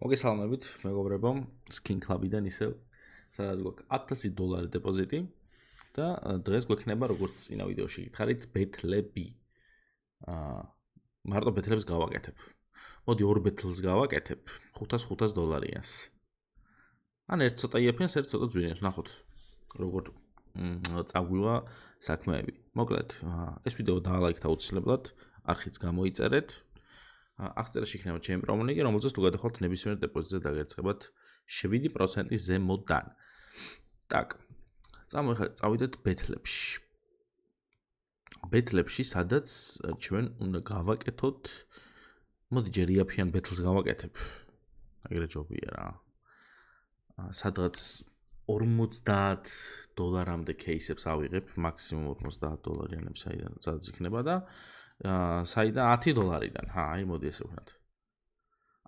მოგესალმებით, მეგობრებო, Skin Club-იდან ისევ, სადაც გვაქვს $1000 დეპოზიტი და დღეს გვექნება როგორც წინა ვიდეოში გითხარით, ბეთლები. მარტო ბეთლებს გავაკეთებ. მოდი ორ ბეთლს გავაკეთებ $500-500-იანს. ან ერთ ცოტა იაფიანს, ერთ ცოტა ძვირიანს, ნახოთ, როგორ წაგვივა საქმეები. მოკლედ, ეს ვიდეო დაალაიქეთ აუცილებლად, არხიც გამოიწერეთ. აღწერაში იქნება ჩემი პრომოლინკი, რომელზეც თუ გადახვალთ ნებისმიერ დეპოზიტზე დაგერწყებათ 7% ზემოდან. Так. წავიდეთ ბეთლებში. ბეთლებში, სადაც ჩვენ უნდა გავაკეთოთ, მოდი ჯერ იაფიან ბეთლს გავაკეთებ. ეგრე ჯობია რა. სადღაც $50-მდე кейსებს ავიღებ, მაქსიმუმ $50-იანებს სადაც იქნება და საიდან $10-დან. აი მოდი ესე ვქნათ.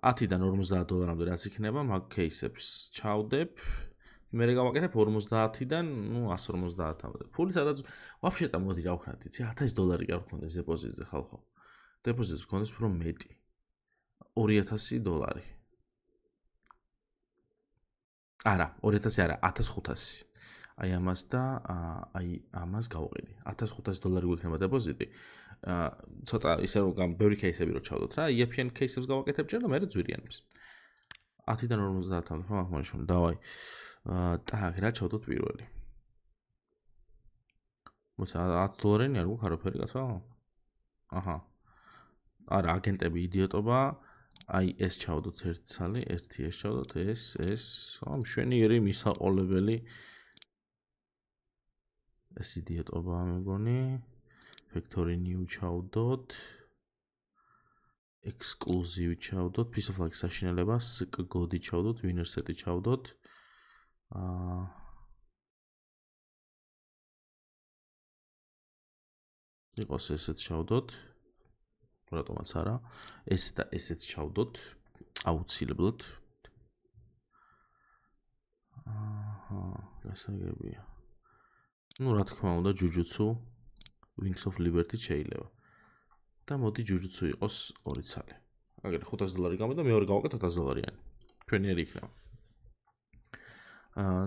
10-დან $50-მდე რაც იქნება, მაგ кейსებს ჩავდებ. მე გავაკეთებ 50-დან, 150-მდე. ფული სადაც ვაფშეტა მოდი რა ვქნათ, იცი, $1000 კი არ გქონდეს დეპოზიტზე ხალხო. დეპოზიტს გქონდეს უფრო მეტი. $2000. არა, 2000 არა, 1500. აი ამას და აი ამას გავყიდი. $1500 გვექნება დეპოზიტი. ცოტა ისე რომ ბევრი кейსები რო ჩავდოთ რა, იაფიან кейსებს გავაკეთებ ჯერ და მე ძვირიანებს. 10-დან 50-მდე, ხო, მაგ დავაი. так, რა ჩავდოთ პირველი. მოცა $10 არ გვაქვს არაფერი კაცო? აჰა. არა, აგენტები იდიოტობა. აი ეს ჩავდოთ ერთ ცალი, ერთი ეს ჩავდოთ, ეს, მშვენიერი მისაყოლებელი. ეს იდიოტობა მეგონი. Factory new ჩავდოთ. Exclusive ჩავდოთ, piece of like საშინელება, SKGOD ჩავდოთ, winner set ჩავდოთ. იყოს ესეც ჩავდოთ. რატომაც არა. ეს და ესეც ჩავდოთ. აუცილებლად. გასაგებია. ну, რა თქმა უნდა, Jujutsu Wings of Liberty შეიძლება. და მოდი Jujutsu იყოს 2 ცალი. აგერ $500 გამოდა, მეორე გავაკეთე $1000-იანი. ჩვენიერი იქნება.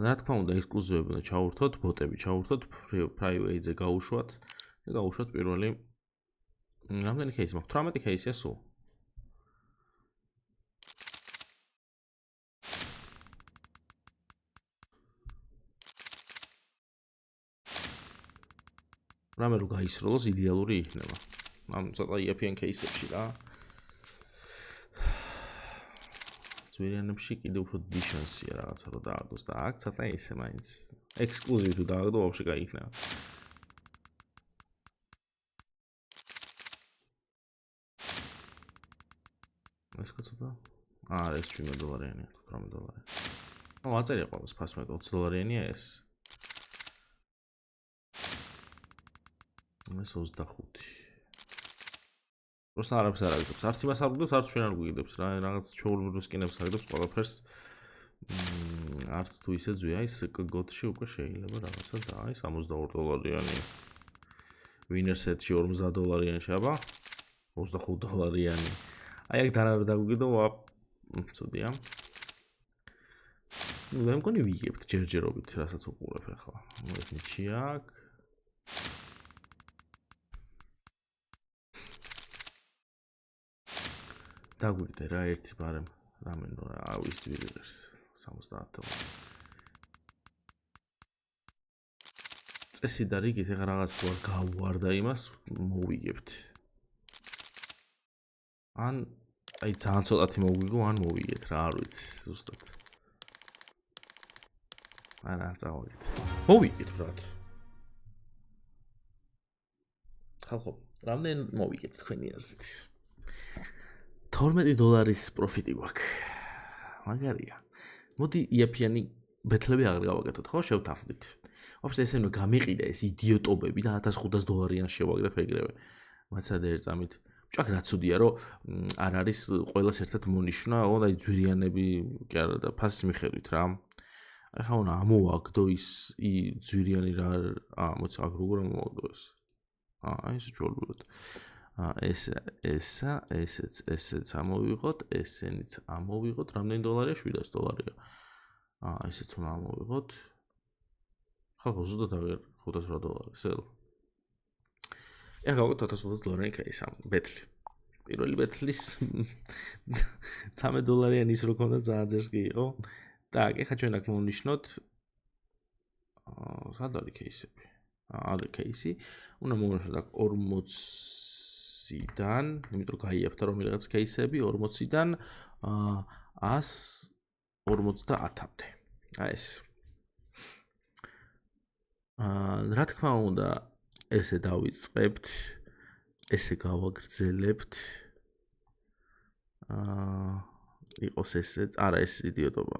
რა თქმა უნდა, ექსკლუზივები უნდა ჩავურთოთ, ბოტები ჩავურთოთ, private-ზე გავუშვათ და გავუშვათ პირველი. რამდენი кейსი მაქვს? 18 кейსია სულ. რამე რო გაისროლოს იდეალური იქნება. ამ ცოტა იაფიან кейსებში რა. ძვირიანებში კიდევ უფრო დიდი შანსია რაღაცა რო დააგდოს და აქ ცოტა ისე მაინც ექსკლუზივი თუ დააგდო, ვაფშე კაი იქნება. ეს კაცო. ეს $7-იანია, $18. აწერია ყოველს ფასმეთ $20-იანია ეს. ეს 25. просто არაფერს არ აგდებს. არც იმას არ გგდებს, არც ჩვენ არ გვიგდებს რა. რაღაც ჩაურბილოს სკინებს აგდებს ყველაფერს. არც თუ ისე ძვია, ის SKGOD-ში უკვე შეიძლება რაღაცა და აი $62-იანი. winner set-ში $50-იანი შეაბა. $25-იანი. აი აქ დან არ დაგვიგდო, ცუდია. მე მგონი ვიგებთ ჯერჯერობით, რასაც უყურებ ახლა. ეს ნიჩი აქ. დაგვიგდე რა ერთი ბარემ რამენ რა ავის ვიღერს 70. წესი და რიგით ეხა რაღაც თუ არ გავუარდა იმას მოვიგებთ. ან აი ძალიან ცოტათი მოვიგო, ან მოვიგეთ რა, არ ვიცი ზუსტად. არა, წავიდეთ. მოვიგეთ ბრატ. ხალხო, რამდენ მოვიგეთ თქვენი აზრით? $12 პროფიტი გვაქვს. მაგარია. მოდი იაფიანი ბეთლები აღარ გავაკეთოთ, ხო, შევთანხმდით. ვაფშე ესე ნუ გამიყიდა ეს იდიოტობები და $1500-იან შევაგდებ ეგრევე. მაცადე ერთ წამით. ჭაკ რა ცუდია, რომ არ არის ყველას ერთად მონიშნა, აი ძვირიანები კი არა და ფასის მიხედვით რა. ახლა უნდა ამოვაგდო ის ძვირიანი რა, მოცა აქ როგორ ამოვაგდო ეს. აი ესე ჯოლურად. ესეც ამოვიღოთ, ესენიც ამოვიღოთ, რამდენი დოლარია? 700 დოლარია. ესეც უნდა ამოვიღოთ. ხო, ზუსტად აღარ 508 დოლარი, სულ. ეხლა გავაკეთოთ 1500 დოლარიანი кейსი ამ ბეთლი. პირველი ბეთლის 13 დოლარიანი ის რო ქონდა ძალიან ძერს კი იყო. Так, ეხლა ჩვენ აქ მოვნიშნოთ სად არის кейსები? ადა кейსი. უნდა მოვნიშნოთ აქ 40-დან, იმიტომ რომ გაიაფთა რომ რაღაც кейსები 40-დან 150-მდე. ეს. რა თქმა უნდა, ესე დავიწყებთ, ესე გავაგრძელებთ. იყოს ესე, არა ეს იდიოტობა.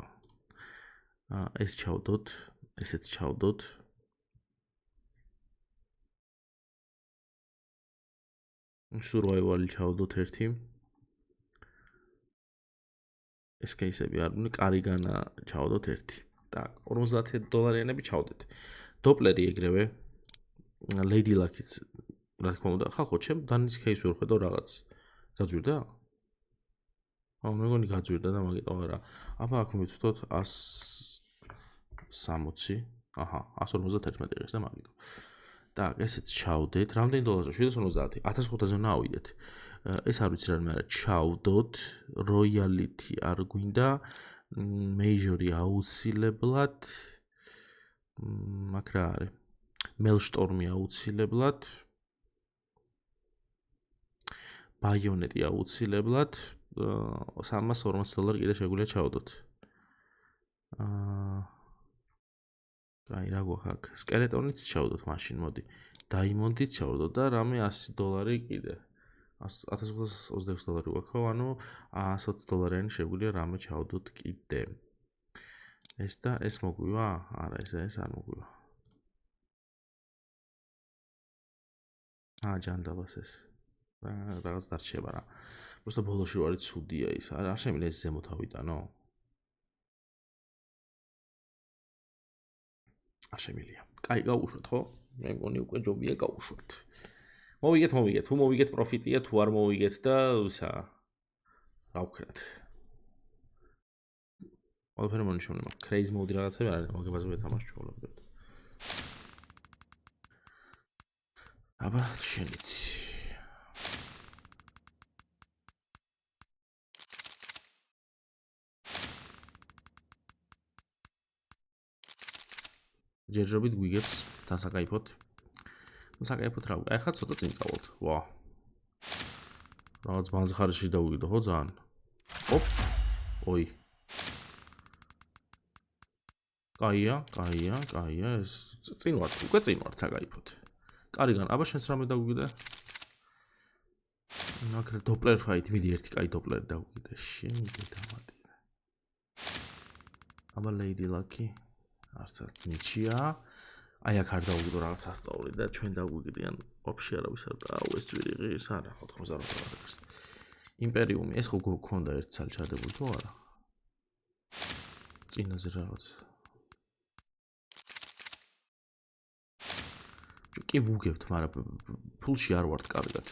ეს ჩავდოთ, ესეც ჩავდოთ. Survival-ი ჩავდოთ ერთი. ეს кейსები არ უნდა, კარიგანა ჩავდოთ ერთი. Так, 50 დოლარიანები ჩავდეთ. დოპლერი ეგრევე. Lady Luck-იც, რა თქმა უნდა, ხალხო, ჩემ დანის кейსი ვერ ხედავ რაღაც. გაძვირდა? მეგონი გაძვირდა და მაგიტომ არა. აბა აქ მივთვით 160. აჰა, 151 ღირს და მაგიტომ. Так, ესეც ჩავდეთ. რამდენი დოლარია? 750. 1500-ზე უნდა ავიდეთ. ეს არ ვიცი რა მე ჩავდოთ. Royalty არ გვინდა. Major-ი აუცილებლად. მაგ რა არის? Maelstrom-ი აუცილებლად. Bayonet-ი აუცილებლად. 340 დოლარი კიდე შეგვიძლია ჩავდოთ. აი რა გვაქვს აქ? Skeleton-იც ჩავდოთ მაშინ, მოდი. Diamond-იც ჩავდოთ და რამე 100 დოლარი კიდე. 1526 დოლარი გვაქვს, ხო? ანუ 120 დოლარიანი შეგვიძლია რამე ჩავდოთ კიდე. ეს და ეს მოგვივა? არა, ეს არ მოგვივა. ჯანდაბას ეს. რაღაც დარჩება რა. просто ბოლოში ვარი ცუდია ის. არ შემიძლია ეს ზემოთ ავიტანო? არ შემიძლია. კაი, გავუშვათ, ხო? მე მგონი უკვე ჯობია გავუშვათ. მოვიგეთ. თუ მოვიგეთ პროფიტია, თუ არ მოვიგეთ და ისა რა ვქნათ. ყველაფერი მონიშნული მაქვს. Crazy mode რაღაცები არ არის, მაგებაზე ვეთამაშ ჩვეულებრივად. აბა, შენიც. ჯერჯერობით გვიგებს დასაკაიფოთ. საკაიფოთ რა ვიყავ. ეხლა ცოტა წინ წავალთ. ვა. რაღაც მანძხარში დავიგდო ხო ძალიან. ოპ. ой. კაია, ეს წინ ვარ, უკვე წინ ვარ საკაიფოთ. კარიგან, აბა შენს რამე დაგვიგდე? ნაკრე დოპლერ ფაით, მიდი ერთი კაი დოპლერი დაგვიგდე. შემიგე დამატირე. აბა Lady Luck-ი. არცაც ნიჩია. აი აქ არ დავუგდო რაღაც ასწავლი და ჩვენ დაგვიგდიან ვაფშე არავის არ და ეს ძვირი ღირს არა 90 დოლარს. იმპერიუმი ეს ხო გქონდა ერთ სალ ჩადებული თუ არა? წინაზე რაღაც. კი ვუგებთ, მაგრამ ფულში არ ვართ კარგად.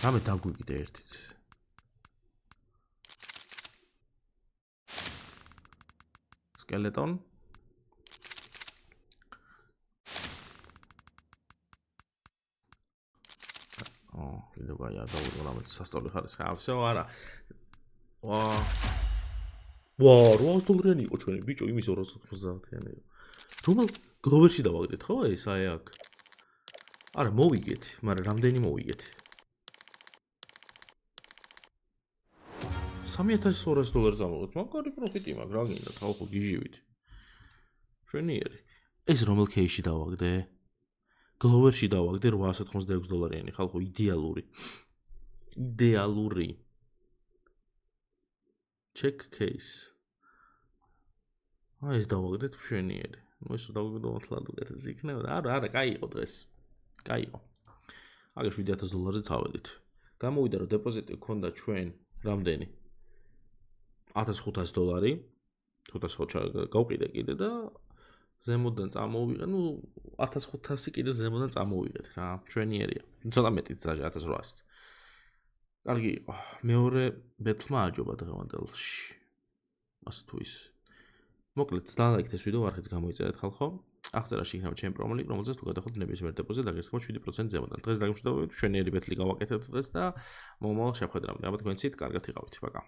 რამე დაგვიგდე ერთიც. Skeleton. კიდევ გაი არ დავუდგო რამეც სასწავლი ხარისხი. всё, არა. ვა, 800 დოლარიანი იყო ჩვენი ბიჭო, იმის 290-იანი იყო. რომელ გლოვერში დავაგდეთ ხო ეს აი აქ? არა, მოვიგეთ, მაგრამ რამდენი მოვიგეთ? 3200 დოლარს ამოვიღეთ. მაგარი პროფიტი მაქვს, რა გინდა, ხალხო გიჟივით. შვენიერი. ეს რომელ кейსში დავაგდე? გლოვერში დავაგდე 886 დოლარიანი, ხალხო, იდეალური. Check case. ეს დავაგდეთ შვენიერი. ნუ ეს დავაგდო მართლად უკეთეს იქნება. არა, კაი იყო დღეს. კაი იყო. აგე 7000 დოლარზე წავედით. გამოვიდა რომ დეპოზიტი გქონდა ჩვენ რამდენი? 1500 დოლარი. 500 გავყიდე კიდე და ზემოდან წამოვიღეთ, 1500 კიდე ზემოდან წამოვიღეთ რა, ჩვენიერია. ცოტა მეტიც ზაჟა 1800-ს. კარგი იყო. მეორე ბეთლმა აჯობა დღევანდელში. ასე თუ ის. მოკლედ, დალაიქეთ ეს ვიდეო, არხიც გამოიწერეთ ხალხო. აღწერაში იქნება ჩემი პრომო ლინკი, რომელზეც თუ გადახოთ ნებისმიერ დეპოზიტს დაგესხმოთ 7% ზემოდან. დღეს დაგემშვიდობებით, ჩვენიერი ბეთლი გავაკეთეთ დღეს და მომავალ შეხვედრამდე. აბა თქვენცით, კარგად იყავით. პაკა.